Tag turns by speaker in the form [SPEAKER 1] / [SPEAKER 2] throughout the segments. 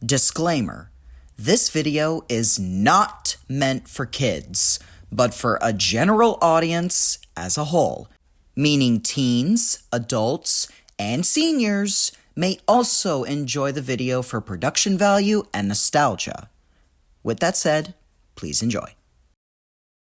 [SPEAKER 1] Disclaimer: this video is not meant for kids, but for a general audience as a whole, meaning teens, adults, and seniors may also enjoy the video for production value and nostalgia. With that said, please enjoy.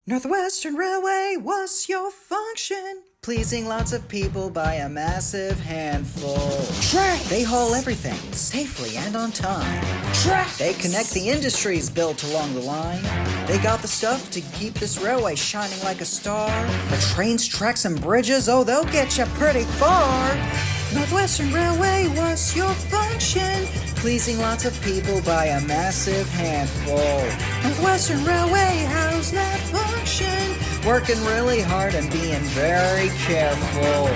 [SPEAKER 1] Northwestern Railway, what's your function? Pleasing lots of people by a massive handful. Trains! They haul everything safely and on time. Tracks! They connect the industries built along the line. They got the stuff to keep this railway shining like a star. The trains, tracks, and bridges, oh, they'll get you pretty far. Northwestern Railway, what's your function? Pleasing lots of people by a massive handful. Northwestern Railway, how's that function? Working really hard and being very careful.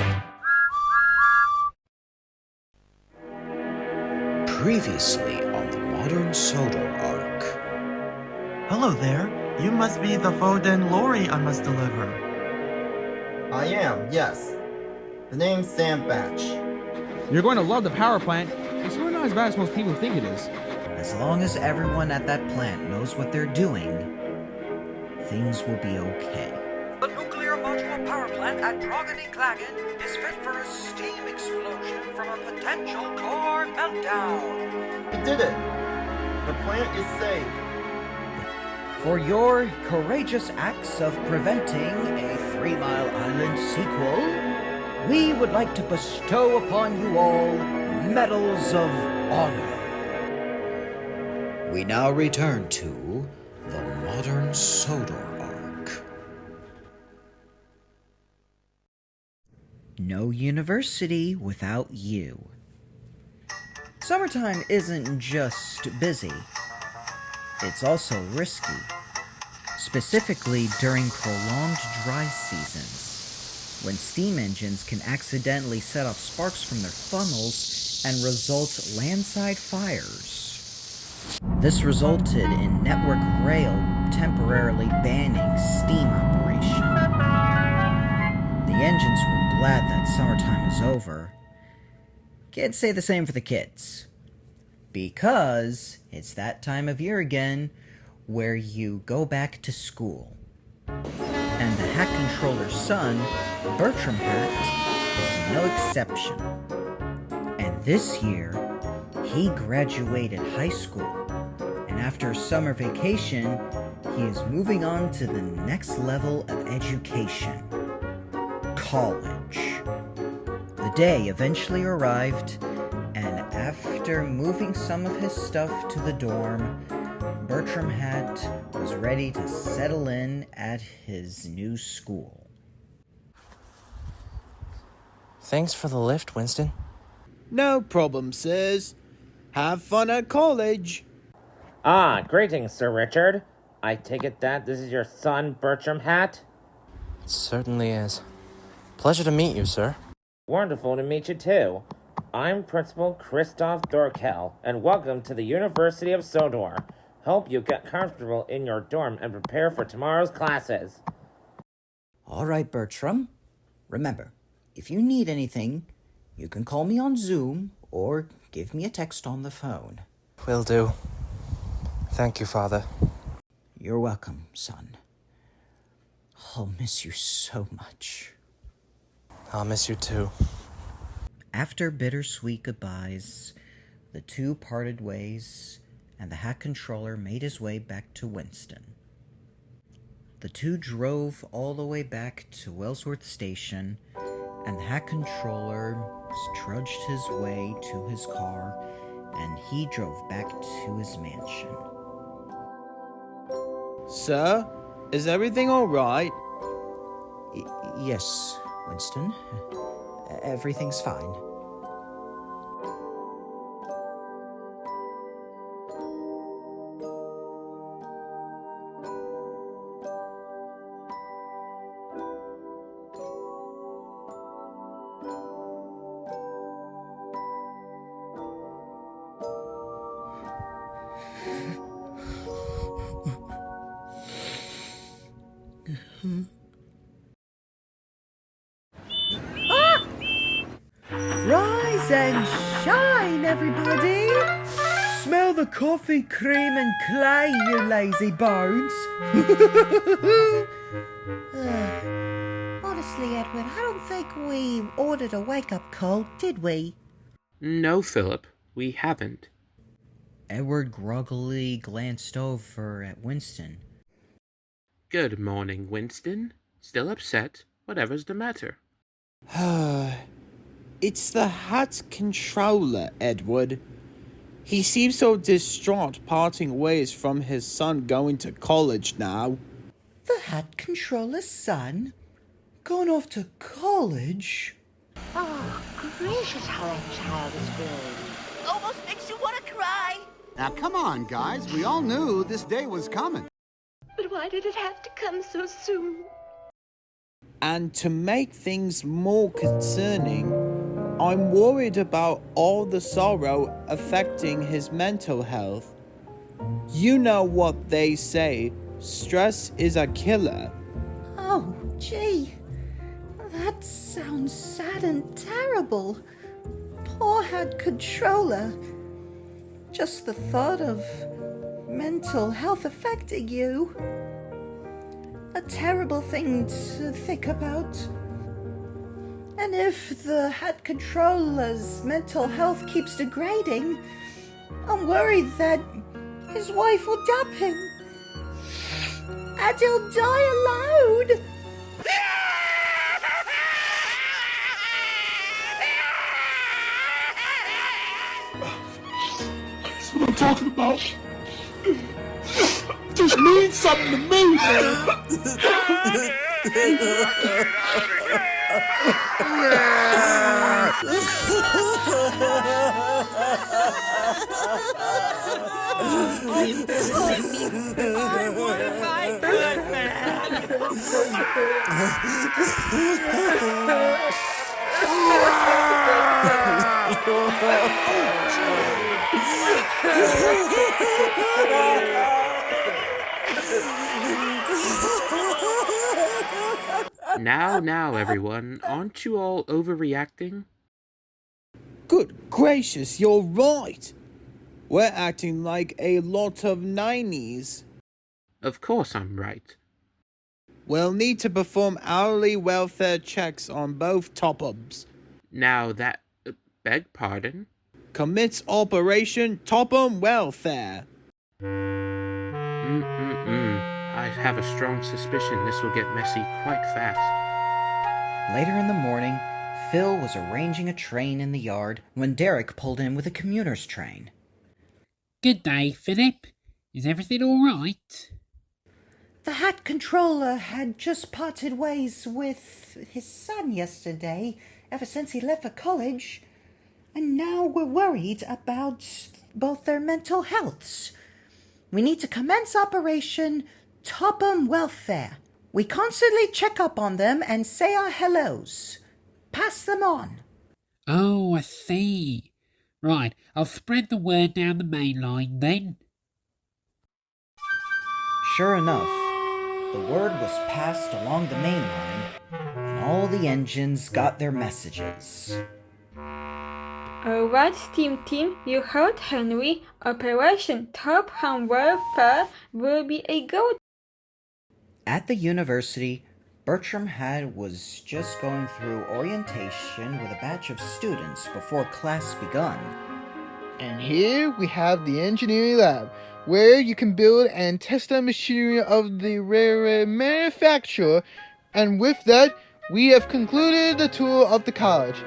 [SPEAKER 1] Previously on the modern Sodor arc.
[SPEAKER 2] Hello there. You must be the Foden lorry I must deliver.
[SPEAKER 3] I am, yes. The name's Sam Batch.
[SPEAKER 4] You're going to love the power plant. It's really not as bad as most people think it is.
[SPEAKER 1] As long as everyone at that plant knows what they're doing, things will be okay.
[SPEAKER 5] The nuclear module power plant at Droghedy-Clagan is fit for a steam explosion from a potential core meltdown.
[SPEAKER 3] We did it! The plant is safe.
[SPEAKER 1] For your courageous acts of preventing a 3 Mile Island sequel, we would like to bestow upon you all medals of honor. We now return to the modern Sodor arc. No university without you. Summertime isn't just busy, it's also risky, specifically during prolonged dry seasons, when steam engines can accidentally set off sparks from their funnels and result landside fires. This resulted in NWRails temporarily banning steam operation. The engines were glad that summertime was over. Can't say the same for the kids, because it's that time of year again where you go back to school. And the Hatt Controller's son, Bertram Hatt, is no exception. And this year, he graduated high school, and after summer vacation, he is moving on to the next level of education: college. The day eventually arrived, and after moving some of his stuff to the dorm, Bertram Hatt was ready to settle in at his new school.
[SPEAKER 6] Thanks for the lift, Winston.
[SPEAKER 7] No problem, sirs. Have fun at college.
[SPEAKER 8] Greetings, Sir Richard. I take it that this is your son, Bertram Hatt?
[SPEAKER 6] It certainly is. Pleasure to meet you, sir.
[SPEAKER 8] Wonderful to meet you, too. I'm Principal Christoph Dorkel, and welcome to the University of Sodor. Hope you get comfortable in your dorm and prepare for tomorrow's classes.
[SPEAKER 1] All right, Bertram. Remember, if you need anything, you can call me on Zoom or give me a text on the phone.
[SPEAKER 6] Will do. Thank you, Father.
[SPEAKER 1] You're welcome, son. I'll miss you so much.
[SPEAKER 6] I'll miss you too.
[SPEAKER 1] After bittersweet goodbyes, the two parted ways, and the Hatt Controller made his way back to Winston. The two drove all the way back to Wellsworth Station, and the Hatt Controller trudged his way to his car, and he drove back to his mansion.
[SPEAKER 7] Sir, is everything all right?
[SPEAKER 1] Yes, Winston. Everything's fine.
[SPEAKER 9] Another coffee, cream and clay, you lazy bones.
[SPEAKER 10] Honestly, Edward, I don't think we ordered a wake-up call, did we?
[SPEAKER 11] No, Philip, we haven't.
[SPEAKER 1] Edward groggily glanced over at Winston.
[SPEAKER 11] Good morning, Winston. Still upset? Whatever's the matter?
[SPEAKER 7] It's the Hatt Controller, Edward. He seems so distraught parting ways from his son going to college now.
[SPEAKER 9] The Hatt Controller's son? Gone off to college?
[SPEAKER 12] Oh, gracious, how that child is growing.
[SPEAKER 10] Almost makes you want to cry.
[SPEAKER 13] Now, come on, guys. We all knew this day was coming.
[SPEAKER 12] But why did it have to come so soon?
[SPEAKER 7] And to make things more concerning, I'm worried about all the sorrow affecting his mental health. You know what they say, stress is a killer.
[SPEAKER 10] Oh, gee. That sounds sad and terrible. Poor Hatt Controller. Just the thought of mental health affecting you. A terrible thing to think about. And if the Hatt Controller's mental health keeps degrading, I'm worried that his wife will dump him. And he'll die alone.
[SPEAKER 14] That's what I'm talking about. Just means something to me,
[SPEAKER 11] Now, everyone, aren't you all overreacting?
[SPEAKER 7] Good gracious, you're right. We're acting like a lot of 90s.
[SPEAKER 11] Of course I'm right.
[SPEAKER 7] We'll need to perform hourly welfare checks on both Tophams.
[SPEAKER 11] Now that... beg pardon?
[SPEAKER 7] Commits Operation Topham Welfare.
[SPEAKER 11] I have a strong suspicion this will get messy quite fast.
[SPEAKER 1] Later in the morning, Phil was arranging a train in the yard when Derek pulled in with a commuter's train.
[SPEAKER 15] Good day, Philip. Is everything all right?
[SPEAKER 10] The Hatt Controller had just parted ways with his son yesterday, ever since he left for college. And now we're worried about both their mental healths. We need to commence Operation Topham Welfare. We constantly check up on them and say our hellos. Pass them on.
[SPEAKER 15] Oh, I see. Right, I'll spread the word down the main line then.
[SPEAKER 1] Sure enough, the word was passed along the main line, and all the engines got their messages.
[SPEAKER 16] Alright, Steam Team, you heard Henry. Operation Topham Welfare will be a go.
[SPEAKER 1] At the university, Bertram Hatt was just going through orientation with a batch of students before class begun.
[SPEAKER 17] And here we have the engineering lab, where you can build and test the machinery of the railway manufacturer. And with that, we have concluded the tour of the college.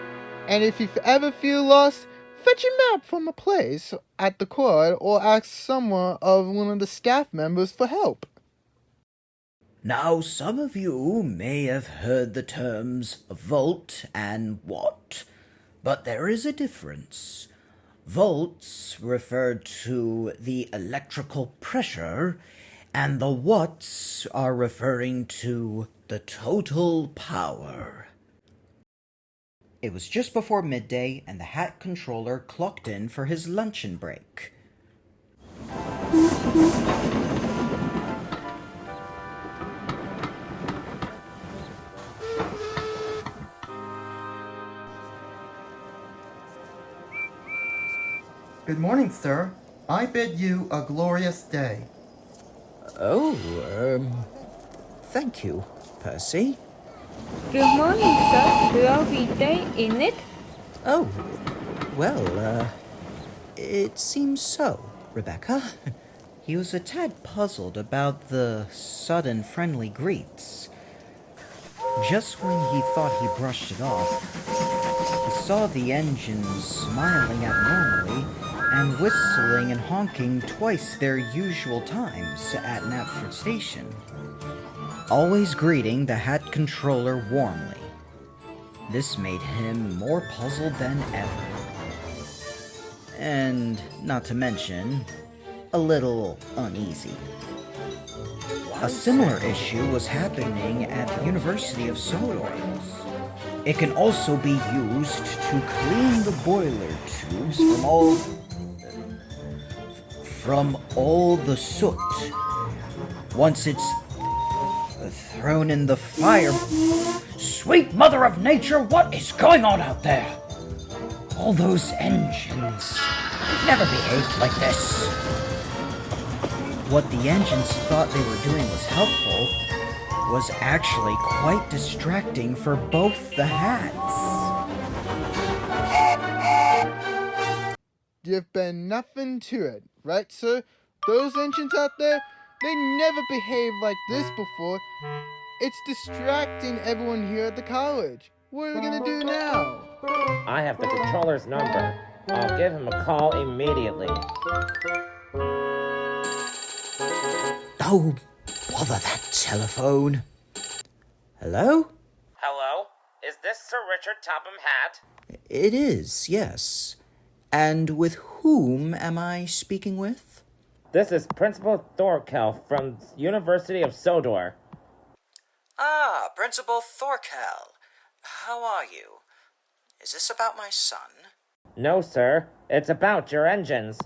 [SPEAKER 17] And if you ever feel lost, fetch a map from a place at the quad or ask someone of one of the staff members for help.
[SPEAKER 1] Now, some of you may have heard the terms volt and watt, but there is a difference. Volts refer to the electrical pressure, and the watts are referring to the total power. It was just before midday, and the Hatt Controller clocked in for his luncheon break.
[SPEAKER 3] Good morning, sir. I bid you a glorious day.
[SPEAKER 1] Oh, thank you, Percy.
[SPEAKER 16] Good morning, sir. Lovely day, isn't it?
[SPEAKER 1] Oh, well, it seems so, Rebecca. He was a tad puzzled about the sudden friendly greets. Just when he thought he brushed it off, he saw the engines smiling abnormally and whistling and honking twice their usual times at Knapford Station, always greeting the Hatt Controller warmly. This made him more puzzled than ever. And, not to mention, a little uneasy. A similar issue was happening at the University of Sodor. It can also be used to clean the boiler tubes from all the soot. Once it's thrown in the fire. Sweet mother of nature, what is going on out there? All those engines. They've never behaved like this. What the engines thought they were doing was helpful was actually quite distracting for both the hats.
[SPEAKER 17] You've been nothing to it, right, sir? Those engines out there, they never behaved like this before. It's distracting everyone here at the college. What are we gonna do now?
[SPEAKER 8] I have the controller's number. I'll give him a call immediately.
[SPEAKER 1] Oh, bother that telephone. Hello?
[SPEAKER 8] Hello? Is this Sir Richard Topham Hatt?
[SPEAKER 1] It is, yes. And with whom am I speaking with?
[SPEAKER 8] This is Principal Thorkel from University of Sodor.
[SPEAKER 1] Ah, Principal Thorkel. How are you? Is this about my son?
[SPEAKER 8] No, sir. It's about your engines.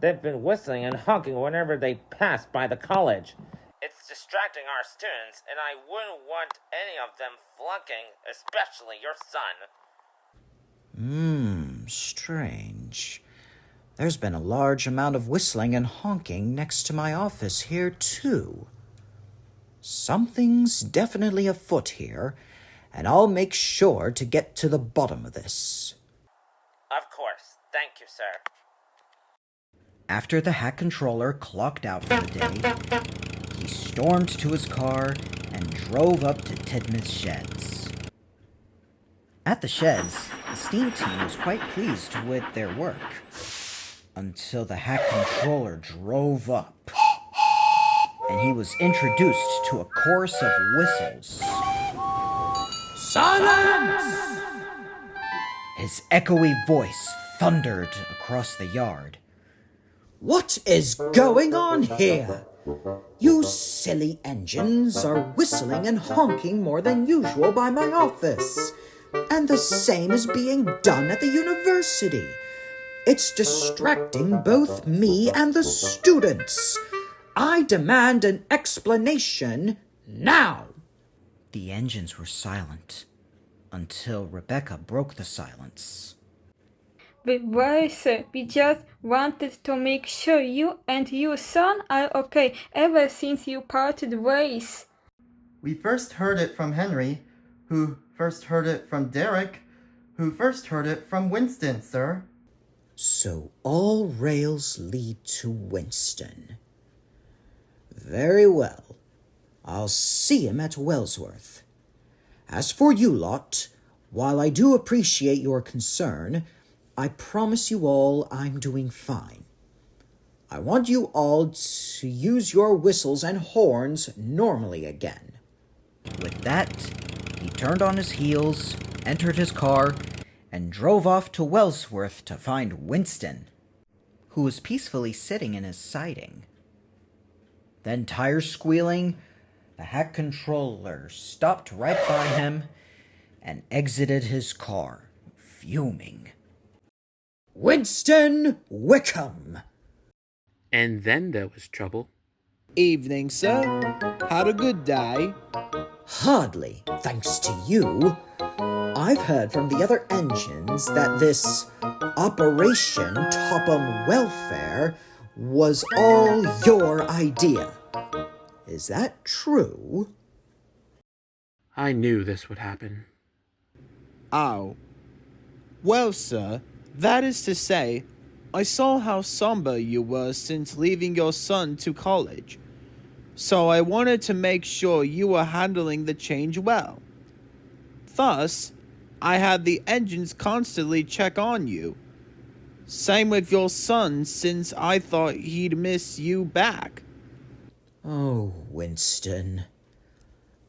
[SPEAKER 8] They've been whistling and honking whenever they pass by the college. It's distracting our students, and I wouldn't want any of them flunking, especially your son.
[SPEAKER 1] Strange. There's been a large amount of whistling and honking next to my office here, too. Something's definitely afoot here, and I'll make sure to get to the bottom of this.
[SPEAKER 8] Of course. Thank you, sir.
[SPEAKER 1] After the Hatt Controller clocked out for the day, he stormed to his car and drove up to Tidmouth's sheds. At the sheds, the steam team was quite pleased with their work, until the Hatt Controller drove up, and he was introduced to a chorus of whistles. Silence! His echoey voice thundered across the yard. What is going on here? You silly engines are whistling and honking more than usual by my office, and the same is being done at the university. It's distracting both me and the students. I demand an explanation now. The engines were silent until Rebecca broke the silence.
[SPEAKER 16] But why, sir? We just wanted to make sure you and your son are okay ever since you parted ways.
[SPEAKER 3] We first heard it from Henry, who first heard it from Derek, who first heard it from Winston, sir.
[SPEAKER 1] So all rails lead to Winston. Very well. I'll see him at Wellsworth. As for you lot, while I do appreciate your concern, I promise you all I'm doing fine. I want you all to use your whistles and horns normally again. With that, he turned on his heels, entered his car, and drove off to Wellsworth to find Winston, who was peacefully sitting in his siding. Then, tires squealing, the Hatt Controller stopped right by him and exited his car, fuming. Winston Wickham!
[SPEAKER 11] And then there was trouble.
[SPEAKER 7] Evening, sir. Had a good day?
[SPEAKER 1] Hardly, thanks to you. I've heard from the other engines that this Operation Topham Welfare was all your idea. Is that true?
[SPEAKER 11] I knew this would happen.
[SPEAKER 7] Oh. Well, sir, that is to say, I saw how somber you were since leaving your son to college. So I wanted to make sure you were handling the change well. Thus, I had the engines constantly check on you. Same with your son, since I thought he'd miss you back.
[SPEAKER 1] Oh, Winston.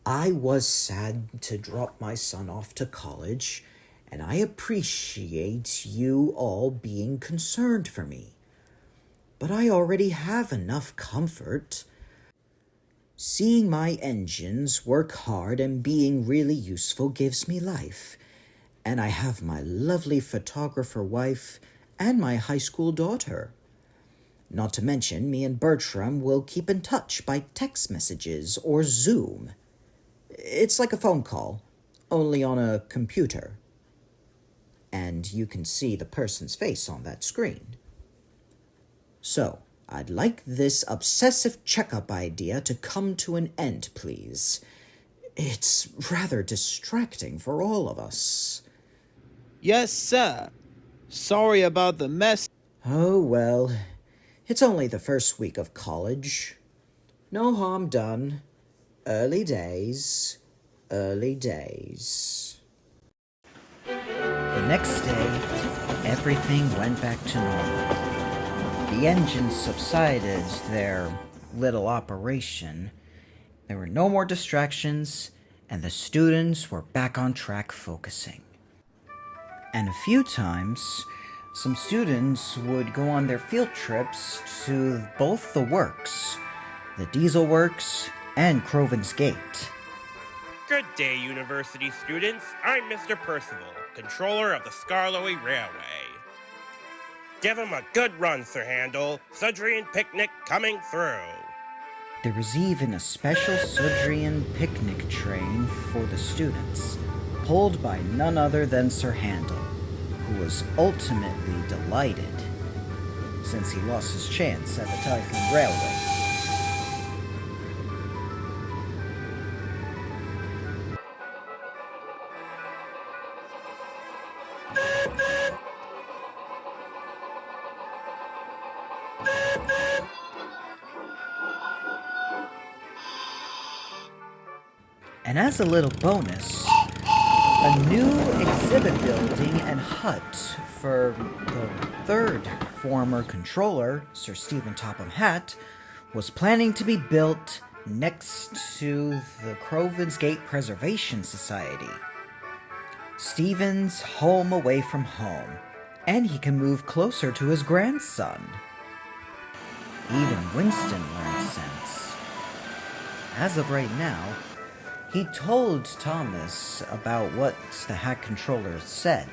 [SPEAKER 1] I was sad to drop my son off to college, and I appreciate you all being concerned for me. But I already have enough comfort. Seeing my engines work hard and being really useful gives me life, and I have my lovely photographer wife and my high school daughter. Not to mention, me and Bertram will keep in touch by text messages or Zoom. It's like a phone call, only on a computer. And you can see the person's face on that screen. So, I'd like this obsessive checkup idea to come to an end, please. It's rather distracting for all of us.
[SPEAKER 7] Yes, sir. Sorry about the mess.
[SPEAKER 1] Oh, well, it's only the first week of college. No harm done. Early days, early days. The next day, everything went back to normal. The engines subsided their little operation. There were no more distractions, and the students were back on track focusing. And a few times, some students would go on their field trips to both the works, the Diesel Works and Croven's Gate.
[SPEAKER 18] Good day, university students. I'm Mr. Percival, controller of the Skarloey Railway. Give 'em a good run, Sir Handel. Sudrian picnic coming through.
[SPEAKER 1] There was even a special Sudrian picnic train for the students, pulled by none other than Sir Handel, who was ultimately delighted, since he lost his chance at the Topham Railway. And as a little bonus, a new exhibit building and hut for the third former controller, Sir Stephen Topham Hatt, was planning to be built next to the Croven's Gate Preservation Society. Stephen's home away from home, and he can move closer to his grandson. Even Winston learned sense. As of right now, he told Thomas about what the Hatt Controller said,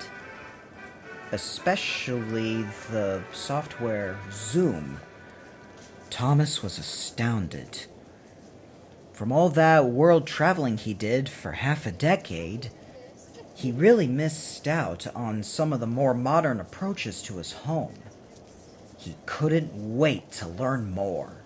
[SPEAKER 1] especially the software Zoom. Thomas was astounded. From all that world traveling he did for half a decade, he really missed out on some of the more modern approaches to his home. He couldn't wait to learn more.